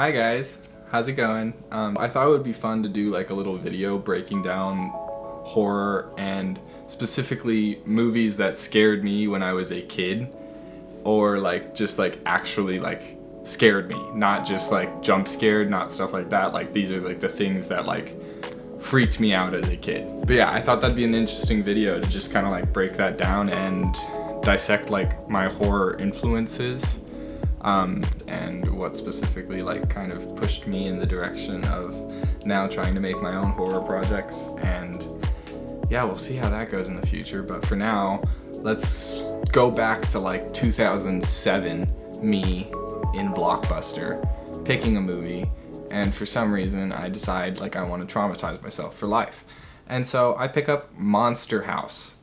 Hi guys, how's it going? I thought it would be fun to do like a little video breaking down horror and specifically movies that scared me when I was a kid, or like just like actually like scared me, not just like jump scared, not stuff like that. Like these are like the things that like freaked me out as a kid. But yeah, I thought that'd be an interesting video to just kind of like break that down and dissect like my horror influences. And what specifically like kind of pushed me in the direction of now trying to make my own horror projects. And yeah, we'll see how that goes in the future. But for now, let's go back to like 2007, me in Blockbuster, picking a movie. And for some reason, I decide like I want to traumatize myself for life. And so I pick up Monster House.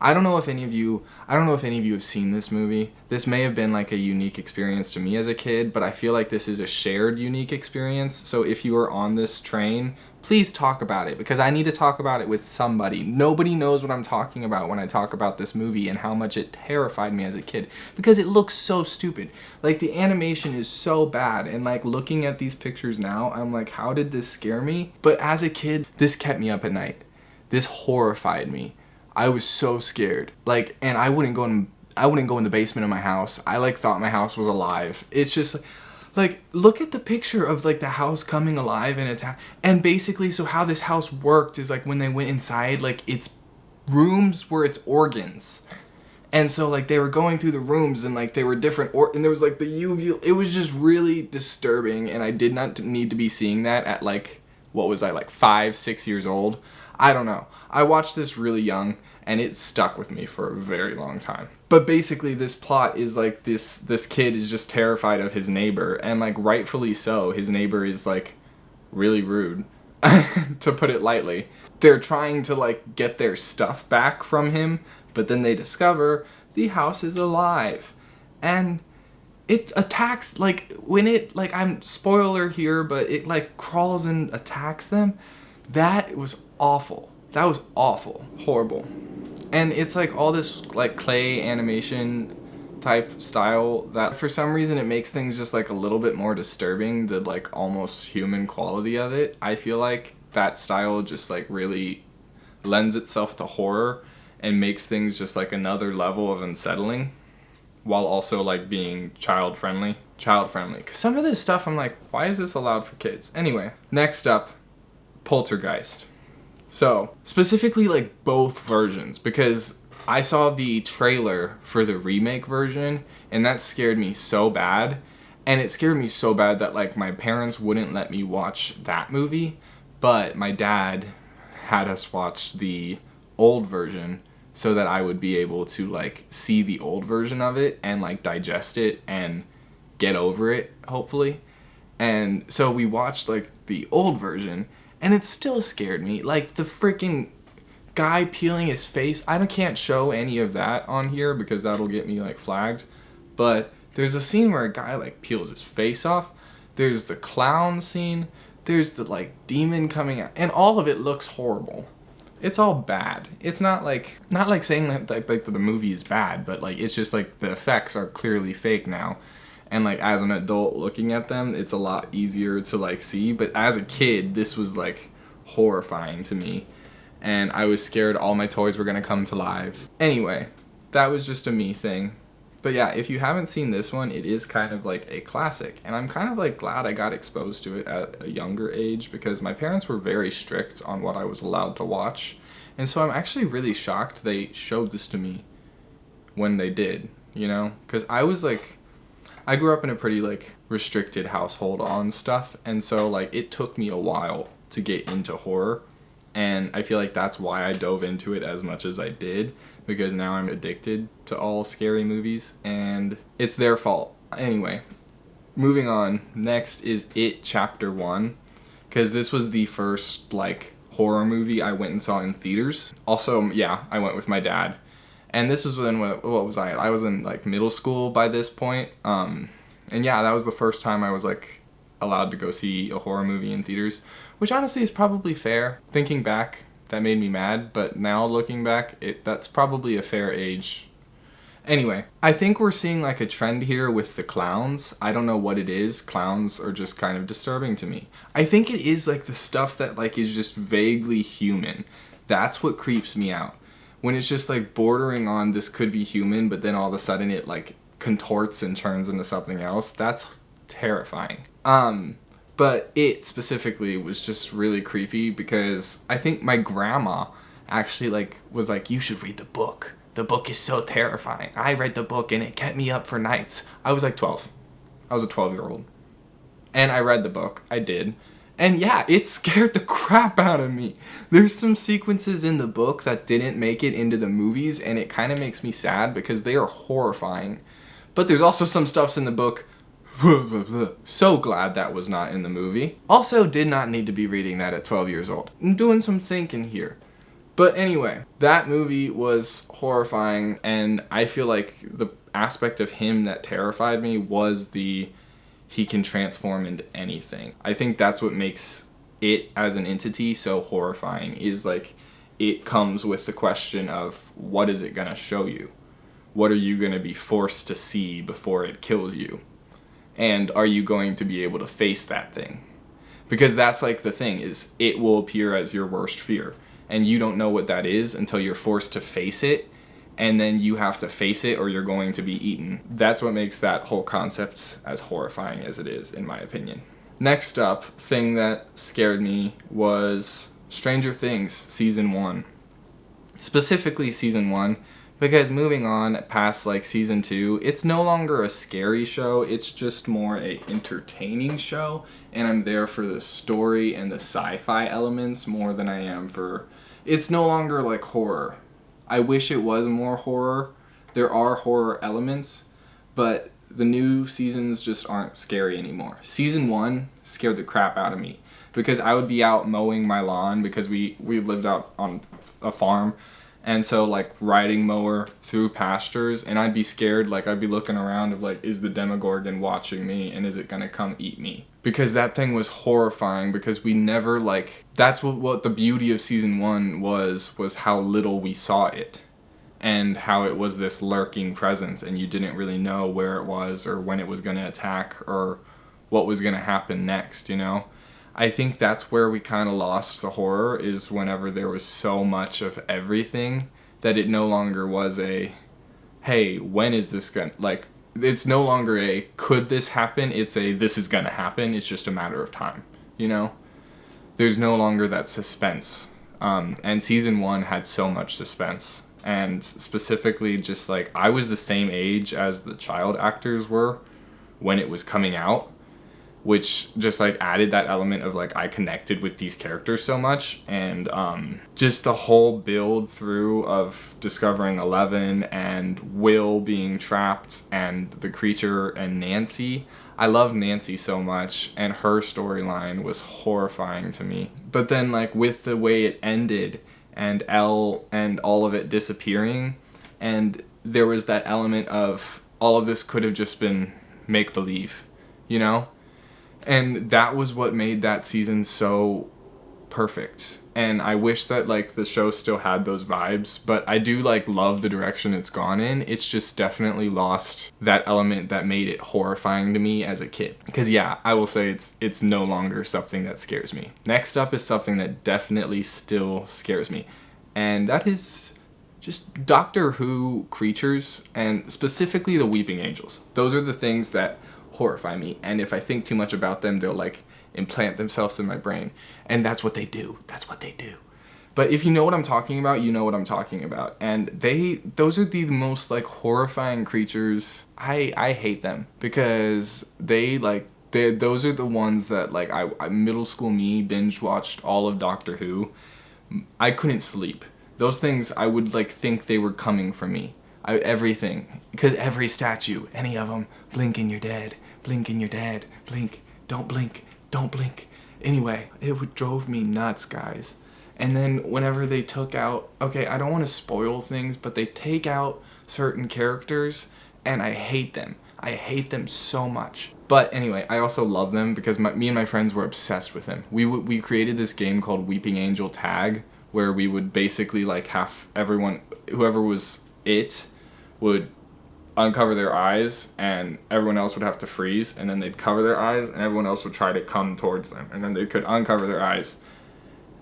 I don't know if any of you have seen this movie. This may have been like a unique experience to me as a kid, but I feel like this is a shared unique experience. So if you are on this train, please talk about it, because I need to talk about it with somebody. Nobody knows what I'm talking about when I talk about this movie and how much it terrified me as a kid, because it looks so stupid. Like the animation is so bad, and like looking at these pictures now, I'm like, how did this scare me? But as a kid, this kept me up at night. This horrified me. I was so scared. Like, and I wouldn't go in the basement of my house. I like thought my house was alive. It's just like look at the picture of like the house coming alive and attack. And basically, so how this house worked is like when they went inside, like its rooms were its organs. And so like they were going through the rooms and like they were different and there was like the UV. It was just really disturbing, and I did not need to be seeing that at like, what was I, like 5, 6 years old? I don't know. I watched this really young, and it stuck with me for a very long time. But basically, this plot is like this kid is just terrified of his neighbor, and like rightfully so. His neighbor is like really rude, to put it lightly. They're trying to like get their stuff back from him, but then they discover the house is alive, and it attacks, like when it, like, I'm spoiler here, but it like crawls and attacks them. That was awful. That was awful. Horrible. And it's like all this like clay animation type style that for some reason it makes things just like a little bit more disturbing, the like almost human quality of it. I feel like that style just like really lends itself to horror and makes things just like another level of unsettling, while also like being child friendly. Because some of this stuff I'm like, why is this allowed for kids? Anyway, next up, Poltergeist. So, specifically like both versions, because I saw the trailer for the remake version and that scared me so bad. And it scared me so bad that like my parents wouldn't let me watch that movie, but my dad had us watch the old version so that I would be able to like see the old version of it and like digest it and get over it, hopefully. And so we watched like the old version, and it still scared me. Like the freaking guy peeling his face. I can't show any of that on here because that'll get me like flagged. But there's a scene where a guy like peels his face off. There's the clown scene. There's the like demon coming out, and all of it looks horrible. It's all bad. It's not like saying that like the movie is bad, but like it's just like the effects are clearly fake now. And like as an adult looking at them, it's a lot easier to like see. But as a kid, this was like horrifying to me. And I was scared all my toys were gonna come to life. Anyway, that was just a me thing. But yeah, if you haven't seen this one, it is kind of like a classic. And I'm kind of like glad I got exposed to it at a younger age, because my parents were very strict on what I was allowed to watch. And so I'm actually really shocked they showed this to me when they did, you know? Because I grew up in a pretty like restricted household on stuff, and so like it took me a while to get into horror, and I feel like that's why I dove into it as much as I did, because now I'm addicted to all scary movies, and it's their fault. Anyway, moving on, next is It Chapter 1, because this was the first like horror movie I went and saw in theaters. Also, yeah, I went with my dad. And this was when, what was I? I was in like middle school by this point. And yeah, that was the first time I was like allowed to go see a horror movie in theaters, which honestly is probably fair. Thinking back, that made me mad, but now looking back, that's probably a fair age. Anyway, I think we're seeing like a trend here with the clowns. I don't know what it is. Clowns are just kind of disturbing to me. I think it is like the stuff that like is just vaguely human. That's what creeps me out. When it's just like bordering on this could be human, but then all of a sudden it like contorts and turns into something else. That's terrifying. But it specifically was just really creepy because I think my grandma actually like was like, you should read the book. The book is so terrifying. I read the book and it kept me up for nights. I was like 12. I was a 12-year-old. And I read the book. I did. And yeah, it scared the crap out of me. There's some sequences in the book that didn't make it into the movies, and it kind of makes me sad because they are horrifying. But there's also some stuffs in the book. So glad that was not in the movie. Also did not need to be reading that at 12 years old. I'm doing some thinking here. But anyway, that movie was horrifying, and I feel like the aspect of him that terrified me was he can transform into anything. I think that's what makes it as an entity so horrifying, is like it comes with the question of what is it going to show you? What are you going to be forced to see before it kills you? And are you going to be able to face that thing? Because that's like the thing, is it will appear as your worst fear. And you don't know what that is until you're forced to face it, and then you have to face it or you're going to be eaten. That's what makes that whole concept as horrifying as it is, in my opinion. Next up, thing that scared me was Stranger Things Season 1. Specifically Season 1, because moving on past like Season 2, it's no longer a scary show, it's just more a entertaining show, and I'm there for the story and the sci-fi elements more than I am for... It's no longer like horror. I wish it was more horror. There are horror elements, but the new seasons just aren't scary anymore. Season 1 scared the crap out of me because I would be out mowing my lawn because we lived out on a farm, and so like riding mower through pastures, and I'd be scared, like I'd be looking around of like, is the Demogorgon watching me and is it gonna come eat me? Because that thing was horrifying, because we never like, that's what the beauty of Season 1 was how little we saw it. And how it was this lurking presence, and you didn't really know where it was or when it was going to attack or what was going to happen next, you know? I think that's where we kind of lost the horror, is whenever there was so much of everything that it no longer was a, hey, when is this going to, like, it's no longer a, could this happen? It's a, this is going to happen. It's just a matter of time, you know? There's no longer that suspense. And Season 1 had so much suspense. And specifically just like, I was the same age as the child actors were when it was coming out, which just like added that element of like, I connected with these characters so much. And just the whole build through of discovering Eleven and Will being trapped and the creature and Nancy. I love Nancy so much, and her storyline was horrifying to me. But then like with the way it ended, and Elle and all of it disappearing, and there was that element of all of this could have just been make-believe, you know? And that was what made that season so perfect. And I wish that like the show still had those vibes, but I do like love the direction it's gone in. It's just definitely lost that element that made it horrifying to me as a kid. Because yeah, I will say it's no longer something that scares me. Next up is something that definitely still scares me, and that is just Doctor Who creatures, and specifically the Weeping Angels. Those are the things that horrify me, and if I think too much about them, they'll like implant themselves in my brain, and that's what they do. But if you know what I'm talking about, you know what I'm talking about. And those are the most like horrifying creatures. I hate them because those are the ones that like I middle school me binge watched all of Doctor Who. I couldn't sleep. Those things, I would like think they were coming for me. Everything, because every statue, any of them, blink and you're dead, blink and you're dead, blink, don't blink, don't blink. Anyway, it drove me nuts, guys. And then whenever they took out, okay, I don't want to spoil things, but they take out certain characters, and I hate them. I hate them so much. But anyway, I also love them because me and my friends were obsessed with them. We created this game called Weeping Angel Tag, where we would basically like have everyone, whoever was it, would uncover their eyes and everyone else would have to freeze, and then they'd cover their eyes and everyone else would try to come towards them, and then they could uncover their eyes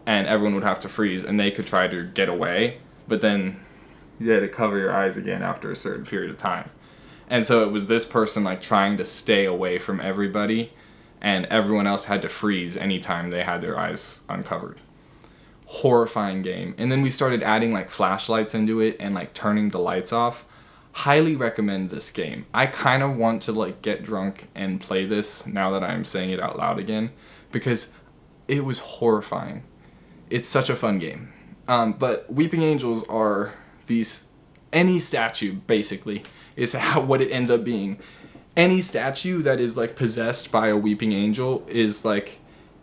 and everyone would have to freeze and they could try to get away, but then you had to cover your eyes again after a certain period of time. And so it was this person like trying to stay away from everybody, and everyone else had to freeze anytime they had their eyes uncovered. Horrifying game. And then we started adding like flashlights into it and like turning the lights off. Highly recommend this game. I kind of want to like get drunk and play this now that I'm saying it out loud again, because it was horrifying. It's such a fun game. But Weeping Angels are these, any statue basically is what it ends up being. Any statue that is like possessed by a weeping angel is like,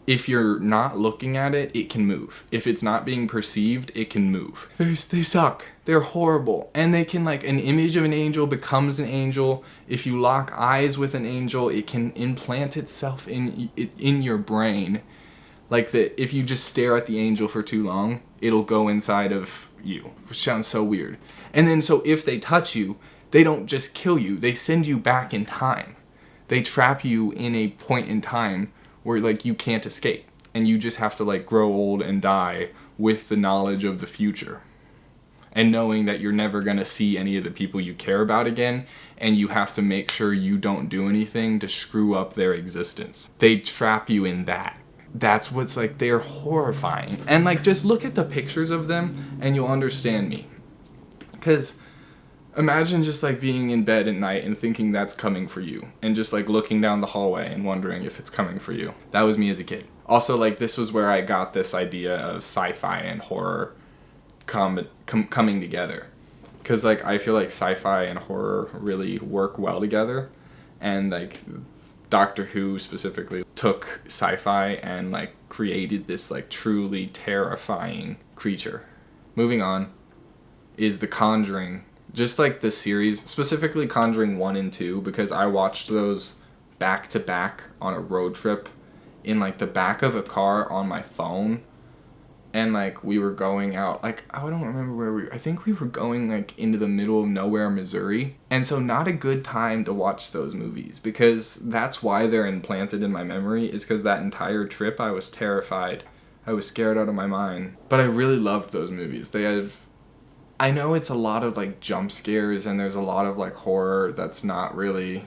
if you're not looking at it, it can move. If it's not being perceived, it can move. They suck. They're horrible. And they can, like, an image of an angel becomes an angel. If you lock eyes with an angel, it can implant itself in your brain. Like, if you just stare at the angel for too long, it'll go inside of you, which sounds so weird. And then so if they touch you, they don't just kill you, they send you back in time. They trap you in a point in time where like you can't escape, and you just have to like grow old and die with the knowledge of the future and knowing that you're never going to see any of the people you care about again, and you have to make sure you don't do anything to screw up their existence. They trap you in that. That's what's like, they're horrifying. And like, just look at the pictures of them and you'll understand me. Because imagine just like being in bed at night and thinking that's coming for you, and just like looking down the hallway and wondering if it's coming for you. That was me as a kid. Also, like, this was where I got this idea of sci-fi and horror coming together. Because like, I feel like sci-fi and horror really work well together. And like, Doctor Who specifically took sci-fi and like created this like truly terrifying creature. Moving on is The Conjuring. Just like the series, specifically Conjuring 1 and 2, because I watched those back to back on a road trip in like the back of a car on my phone. And like, we were going out, like, I don't remember where I think we were going like into the middle of nowhere, Missouri. And so not a good time to watch those movies, because that's why they're implanted in my memory, is because that entire trip I was terrified. I was scared out of my mind. But I really loved those movies. I know it's a lot of like jump scares, and there's a lot of like horror that's not really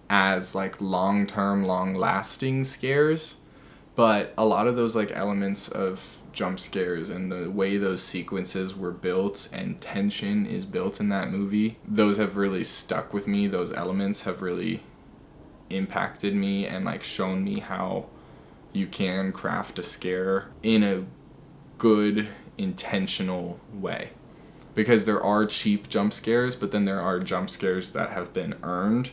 as like long-term, long-lasting scares, but a lot of those like elements of jump scares and the way those sequences were built and tension is built in that movie, those have really stuck with me. Those elements have really impacted me and like shown me how you can craft a scare in a good, intentional way. Because there are cheap jump scares, but then there are jump scares that have been earned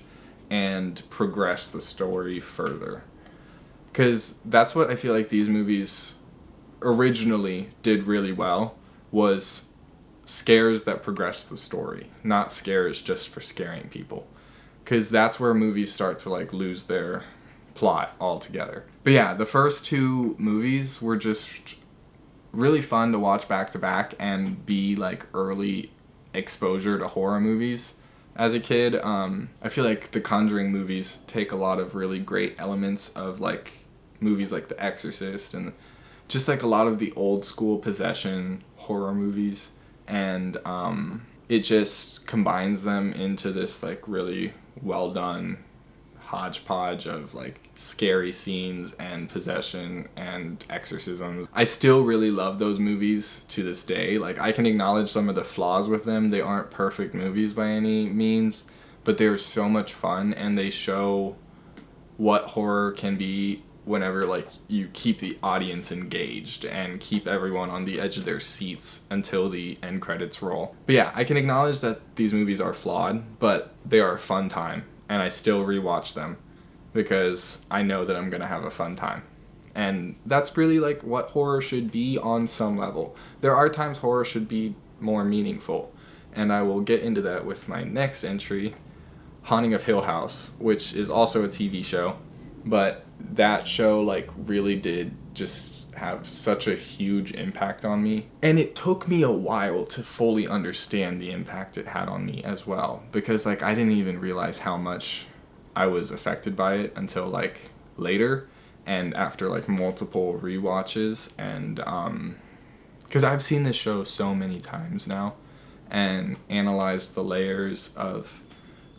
and progress the story further. Because that's what I feel like these movies originally did really well, was scares that progress the story, not scares just for scaring people. Because that's where movies start to like lose their plot altogether. But yeah, the first two movies were just really fun to watch back to back and be like early exposure to horror movies as a kid. I feel like the Conjuring movies take a lot of really great elements of like movies like The Exorcist and just like a lot of the old school possession horror movies, and it just combines them into this like really well done hodgepodge of like scary scenes and possession and exorcisms. I still really love those movies to this day. Like, I can acknowledge some of the flaws with them. They aren't perfect movies by any means, but they're so much fun, and they show what horror can be whenever like you keep the audience engaged and keep everyone on the edge of their seats until the end credits roll. But yeah, I can acknowledge that these movies are flawed, but they are a fun time. And I still rewatch them because I know that I'm going to have a fun time. And that's really like what horror should be on some level. There are times horror should be more meaningful. And I will get into that with my next entry, Haunting of Hill House, which is also a TV show. But that show like really did just have such a huge impact on me. And it took me a while to fully understand the impact it had on me as well, because like I didn't even realize how much I was affected by it until like later, and after like multiple rewatches. And because I've seen this show so many times now and analyzed the layers of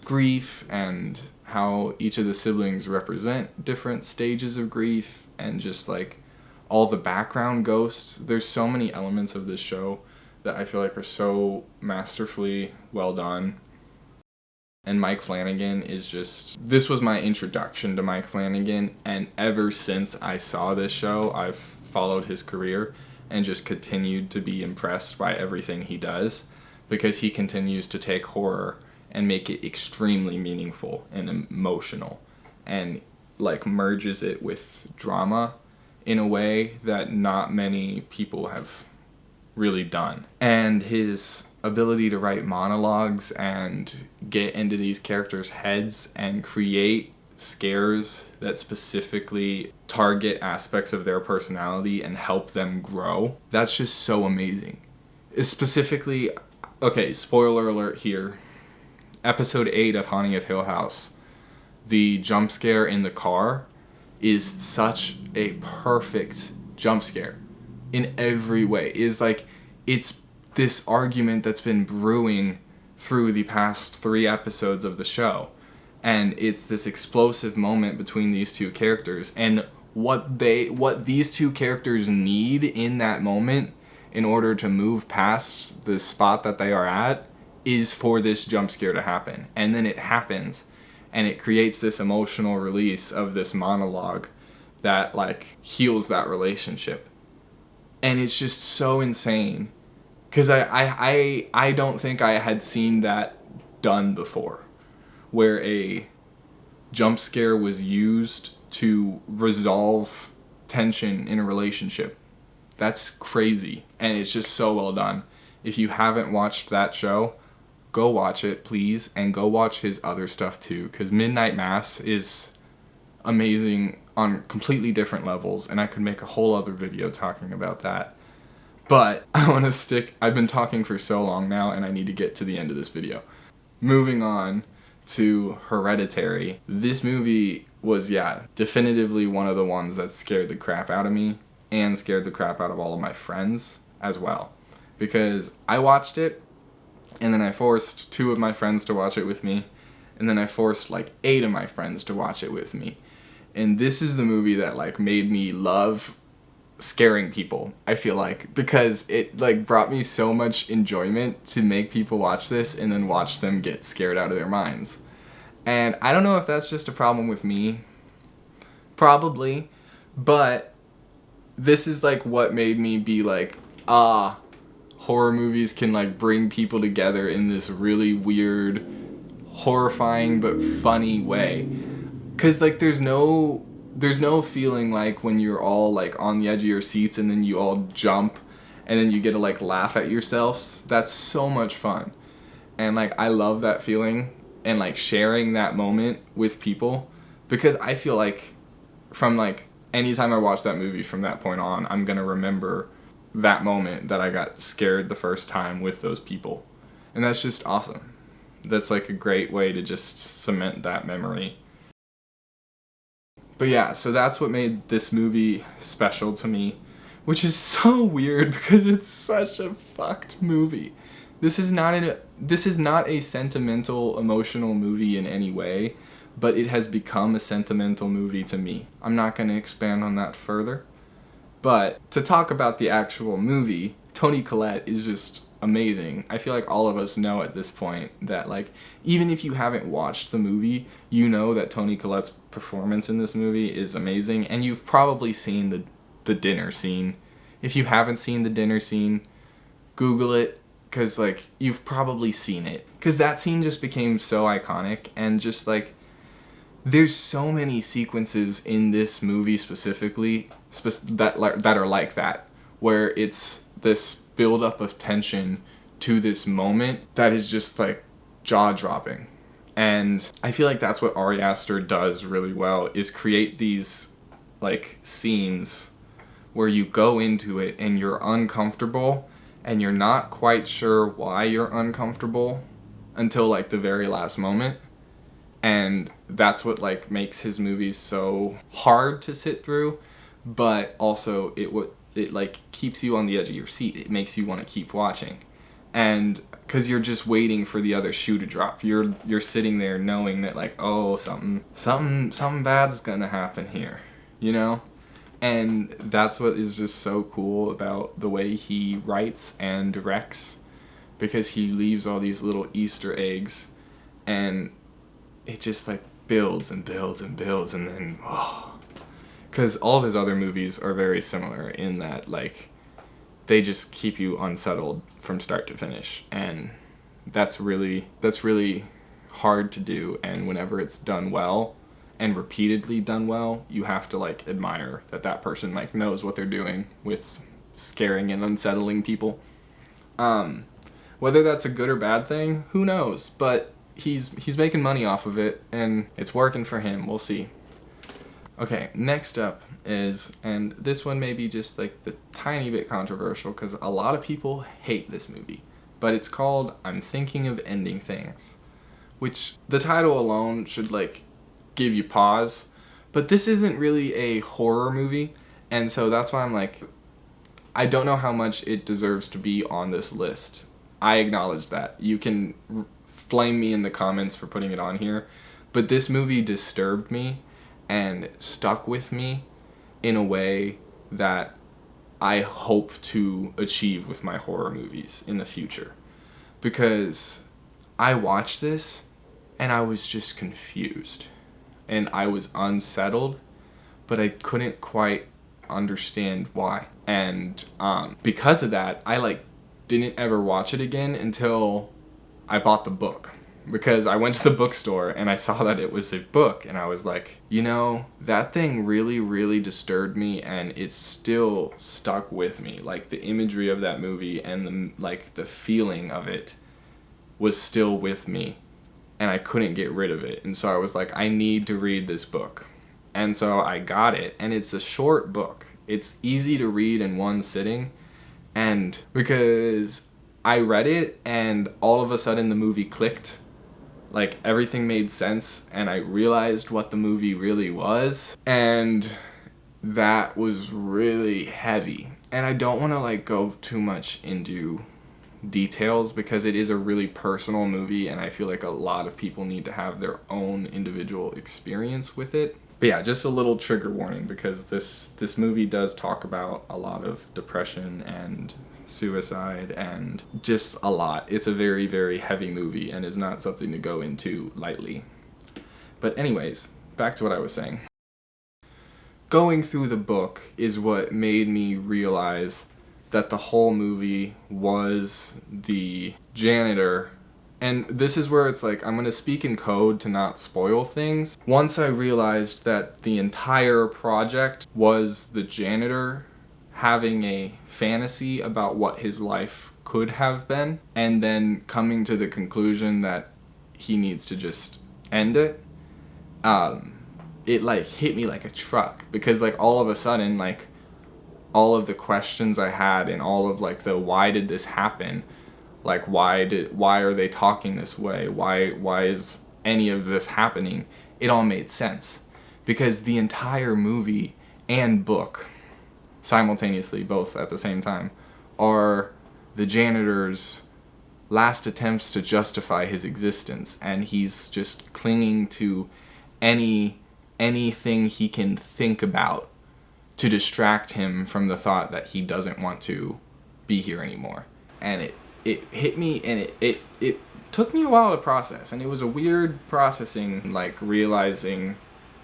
grief and how each of the siblings represent different stages of grief, and just like all the background ghosts. There's so many elements of this show that I feel like are so masterfully well done. And Mike Flanagan is just, this was my introduction to Mike Flanagan, and ever since I saw this show, I've followed his career and just continued to be impressed by everything he does, because he continues to take horror and make it extremely meaningful and emotional, and like merges it with drama in a way that not many people have really done. And his ability to write monologues and get into these characters' heads and create scares that specifically target aspects of their personality and help them grow, that's just so amazing. Specifically, okay, spoiler alert here, episode 8 of Haunting of Hill House, the jump scare in the car is such a perfect jump scare in every way. Is like, it's this argument that's been brewing through the past 3 episodes of the show, and it's this explosive moment between these two characters, and what these two characters need in that moment in order to move past the spot that they are at is for this jump scare to happen. And then it happens, and it creates this emotional release of this monologue that like heals that relationship. And it's just so insane, because I don't think I had seen that done before, where a jump scare was used to resolve tension in a relationship. That's crazy, and it's just so well done. If you haven't watched that show, go watch it, please, and go watch his other stuff too, because Midnight Mass is amazing on completely different levels, and I could make a whole other video talking about that. But I want to I've been talking for so long now, and I need to get to the end of this video. Moving on to Hereditary. This movie was, definitively one of the ones that scared the crap out of me, and scared the crap out of all of my friends as well. Because I watched it, and then I forced 2 of my friends to watch it with me, and then I forced like 8 of my friends to watch it with me. And this is the movie that like made me love scaring people, I feel like, because it like brought me so much enjoyment to make people watch this and then watch them get scared out of their minds. And I don't know if that's just a problem with me, probably, but this is like what made me be like, horror movies can like bring people together in this really weird, horrifying but funny way. Cause like there's no feeling like when you're all like on the edge of your seats and then you all jump and then you get to like laugh at yourselves. That's so much fun. And like I love that feeling and like sharing that moment with people, because I feel like from like anytime I watch that movie from that point on, I'm gonna remember that moment that I got scared the first time with those people. And that's just awesome. That's like a great way to just cement that memory. But yeah, so that's what made this movie special to me, which is so weird because it's such a fucked movie. This is not a sentimental, emotional movie in any way, but it has become a sentimental movie to me. I'm not going to expand on that further. But to talk about the actual movie, Toni Collette is just amazing. I feel like all of us know at this point that like even if you haven't watched the movie, you know that Toni Collette's performance in this movie is amazing, and you've probably seen the dinner scene. If you haven't seen the dinner scene, Google it, because like you've probably seen it, because that scene just became so iconic. And just like there's so many sequences in this movie specifically that are like that, where it's this buildup of tension to this moment that is just like jaw-dropping. And I feel like that's what Ari Aster does really well, is create these like scenes where you go into it and you're uncomfortable and you're not quite sure why you're uncomfortable until like the very last moment. And that's what like makes his movies so hard to sit through, but also it like keeps you on the edge of your seat. It makes you want to keep watching. And because you're just waiting for the other shoe to drop, you're sitting there knowing that like, oh, something bad's gonna happen here, you know. And that's what is just so cool about the way he writes and directs, because he leaves all these little Easter eggs, and it just like builds and builds and builds, and then because all of his other movies are very similar in that like they just keep you unsettled from start to finish, and that's really hard to do. And whenever it's done well and repeatedly done well, you have to like admire that person like knows what they're doing with scaring and unsettling people. Whether that's a good or bad thing, who knows, but he's making money off of it and it's working for him. We'll see. Okay, next up is, and this one may be just like the tiny bit controversial because a lot of people hate this movie, but it's called I'm Thinking of Ending Things, which the title alone should like give you pause, but this isn't really a horror movie, and so that's why I'm like, I don't know how much it deserves to be on this list. I acknowledge that. You can flame me in the comments for putting it on here, but this movie disturbed me and stuck with me in a way that I hope to achieve with my horror movies in the future. Because I watched this and I was just confused and I was unsettled, but I couldn't quite understand why. And because of that, I like didn't ever watch it again until I bought the book. Because I went to the bookstore and I saw that it was a book, and I was like, you know, that thing really, really disturbed me, and it's still stuck with me. Like the imagery of that movie and the feeling of it was still with me, and I couldn't get rid of it. And so I was like, I need to read this book. And so I got it, and it's a short book. It's easy to read in one sitting, and because I read it and all of a sudden the movie clicked. Like everything made sense and I realized what the movie really was, and that was really heavy. And I don't want to like go too much into details because it is a really personal movie and I feel like a lot of people need to have their own individual experience with it. But yeah, just a little trigger warning because this movie does talk about a lot of depression and suicide and just a lot. It's a very, very heavy movie and is not something to go into lightly. But anyways, back to what I was saying. Going through the book is what made me realize that the whole movie was the janitor. And this is where it's like, I'm going to speak in code to not spoil things. Once I realized that the entire project was the janitor having a fantasy about what his life could have been, and then coming to the conclusion that he needs to just end it, it like hit me like a truck, because like all of a sudden like all of the questions I had and all of like the why did this happen, like why are they talking this way, why is any of this happening, it all made sense. Because the entire movie and book simultaneously, both at the same time, are the janitor's last attempts to justify his existence, and he's just clinging to anything he can think about to distract him from the thought that he doesn't want to be here anymore. And it hit me, and it took me a while to process, and it was a weird processing, like realizing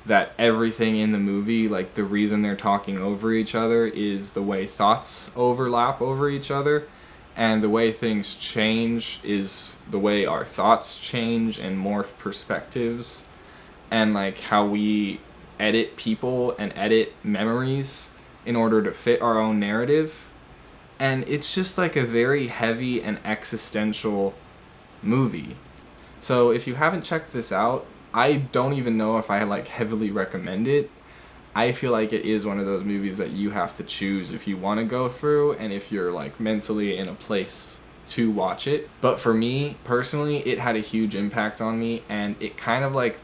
that everything in the movie, like the reason they're talking over each other is the way thoughts overlap over each other, and the way things change is the way our thoughts change and morph perspectives, and like how we edit people and edit memories in order to fit our own narrative. And it's just like a very heavy and existential movie. So if you haven't checked this out, I don't even know if I like heavily recommend it. I feel like it is one of those movies that you have to choose if you want to go through and if you're like mentally in a place to watch it. But for me personally, it had a huge impact on me, and it kind of like,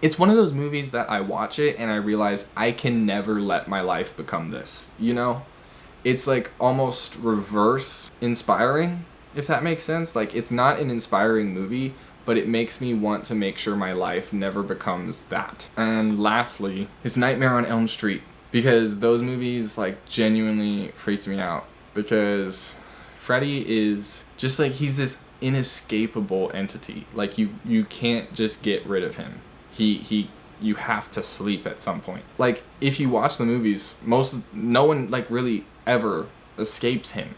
it's one of those movies that I watch it and I realize I can never let my life become this, you know? It's like almost reverse inspiring, if that makes sense. Like, it's not an inspiring movie, but it makes me want to make sure my life never becomes that. And lastly is Nightmare on Elm Street, because those movies like genuinely freaked me out, because Freddy is just like, he's this inescapable entity. Like you can't just get rid of him. You have to sleep at some point. Like, if you watch the movies, no one like really ever escapes him,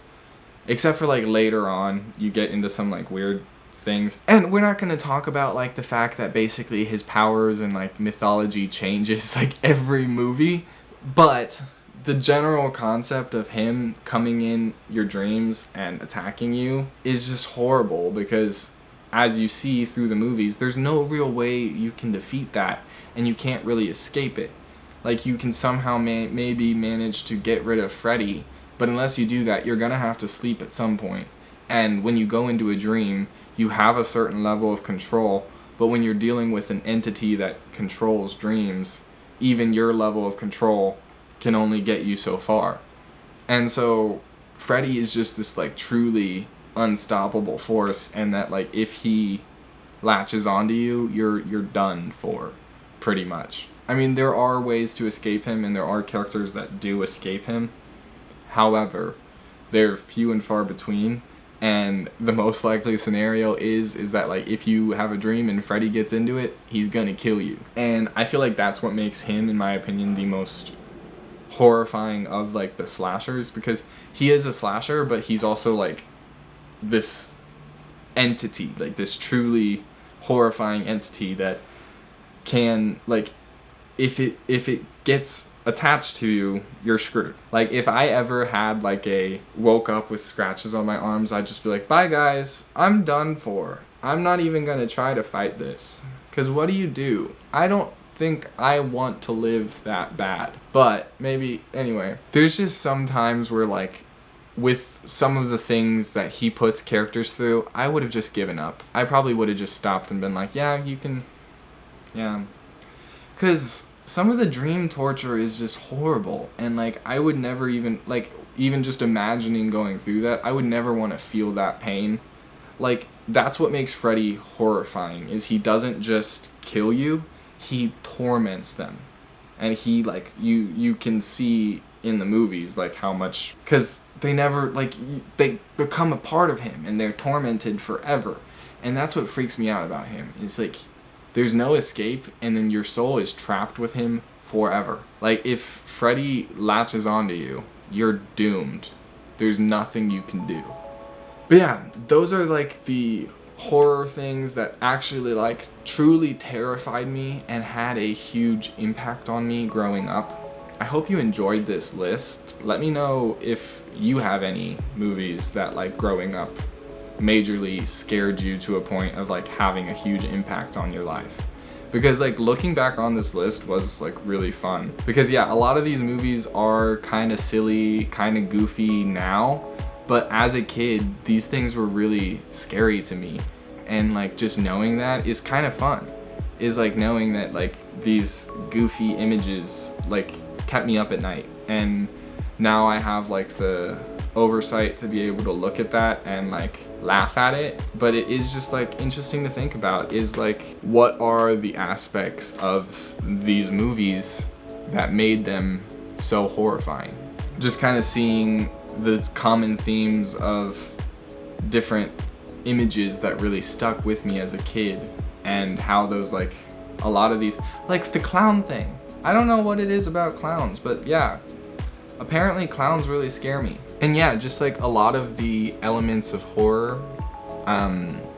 except for like later on you get into some like weird things. And we're not going to talk about like the fact that basically his powers and like mythology changes like every movie, but the general concept of him coming in your dreams and attacking you is just horrible, because as you see through the movies, there's no real way you can defeat that, and you can't really escape it. Like, you can somehow maybe manage to get rid of Freddy, but unless you do that, you're gonna have to sleep at some point. And when you go into a dream, you have a certain level of control, but when you're dealing with an entity that controls dreams, even your level of control can only get you so far. And so Freddy is just this like truly unstoppable force, and that like if he latches onto you, you're done for, pretty much. I mean, there are ways to escape him, and there are characters that do escape him. However, they're few and far between. And the most likely scenario is that like if you have a dream and Freddy gets into it, he's gonna kill you. And I feel like that's what makes him, in my opinion, the most horrifying of like the slashers, because he is a slasher, but he's also like this entity, like this truly horrifying entity that can like, if it gets attached to you, you're screwed. Like, if I ever had like woke up with scratches on my arms, I'd just be like, bye guys, I'm done for. I'm not even gonna try to fight this. Cause what do? I don't think I want to live that bad. But maybe, anyway, there's just some times where like, with some of the things that he puts characters through, I would have just given up. I probably would have just stopped and been like, yeah, you can, yeah. Cause some of the dream torture is just horrible, and like I would never even just imagining going through that, I would never want to feel that pain. Like, that's what makes Freddy horrifying, is he doesn't just kill you, he torments them. And he like, you can see in the movies like how much, cuz they never like, they become a part of him and they're tormented forever. And that's what freaks me out about him. It's like, there's no escape, and then your soul is trapped with him forever. Like, if Freddy latches onto you, you're doomed. There's nothing you can do. But yeah, those are like the horror things that actually like truly terrified me and had a huge impact on me growing up. I hope you enjoyed this list. Let me know if you have any movies that like growing up majorly scared you to a point of like having a huge impact on your life. Because like looking back on this list was like really fun, because yeah, a lot of these movies are kind of silly, kind of goofy now, but as a kid these things were really scary to me. And like just knowing that is kind of fun, is like knowing that like these goofy images like kept me up at night, and now I have like the oversight to be able to look at that and like laugh at it. But it is just like interesting to think about, is like, what are the aspects of these movies that made them so horrifying? Just kind of seeing the common themes of different images that really stuck with me as a kid, and how those like, a lot of these, like the clown thing, I don't know what it is about clowns, but yeah, apparently clowns really scare me. And yeah, just like a lot of the elements of horror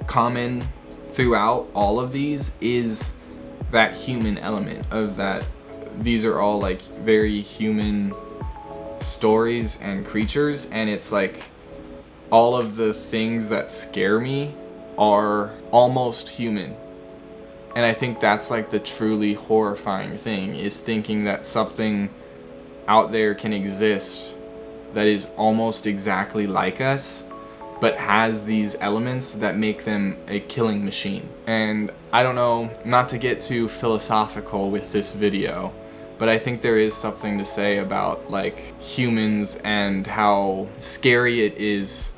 common throughout all of these is that human element of that these are all like very human stories and creatures, and it's like all of the things that scare me are almost human. And I think that's like the truly horrifying thing, is thinking that something out there can exist that is almost exactly like us, but has these elements that make them a killing machine. And I don't know, not to get too philosophical with this video, but I think there is something to say about like humans and how scary it is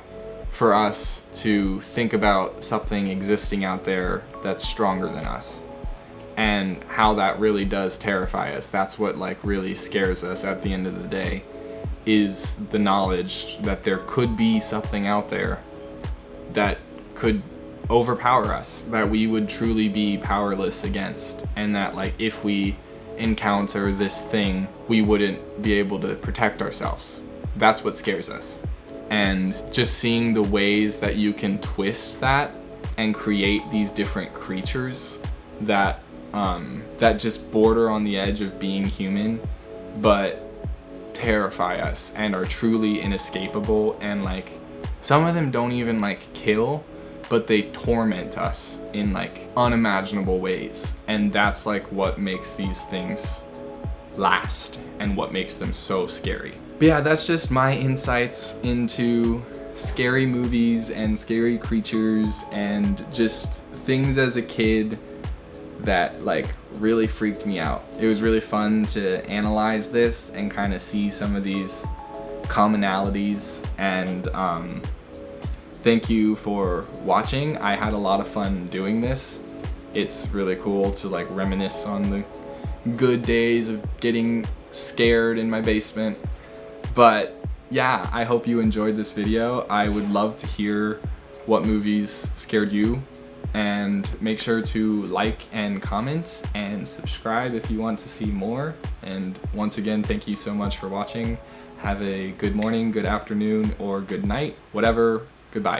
for us to think about something existing out there that's stronger than us, and how that really does terrify us. That's what like really scares us at the end of the day, is the knowledge that there could be something out there that could overpower us, that we would truly be powerless against, and that like if we encounter this thing, we wouldn't be able to protect ourselves. That's what scares us. And just seeing the ways that you can twist that and create these different creatures that that just border on the edge of being human, but terrify us and are truly inescapable, and like some of them don't even like kill, but they torment us in like unimaginable ways. And that's like what makes these things last and what makes them so scary. But yeah, that's just my insights into scary movies and scary creatures and just things as a kid that like really freaked me out. It was really fun to analyze this and kind of see some of these commonalities, and thank you for watching. I had a lot of fun doing this. It's really cool to like reminisce on the good days of getting scared in my basement. But yeah, I hope you enjoyed this video. I would love to hear what movies scared you, and make sure to like and comment and subscribe if you want to see more. And once again, thank you so much for watching. Have a good morning, good afternoon, or good night, whatever. Goodbye.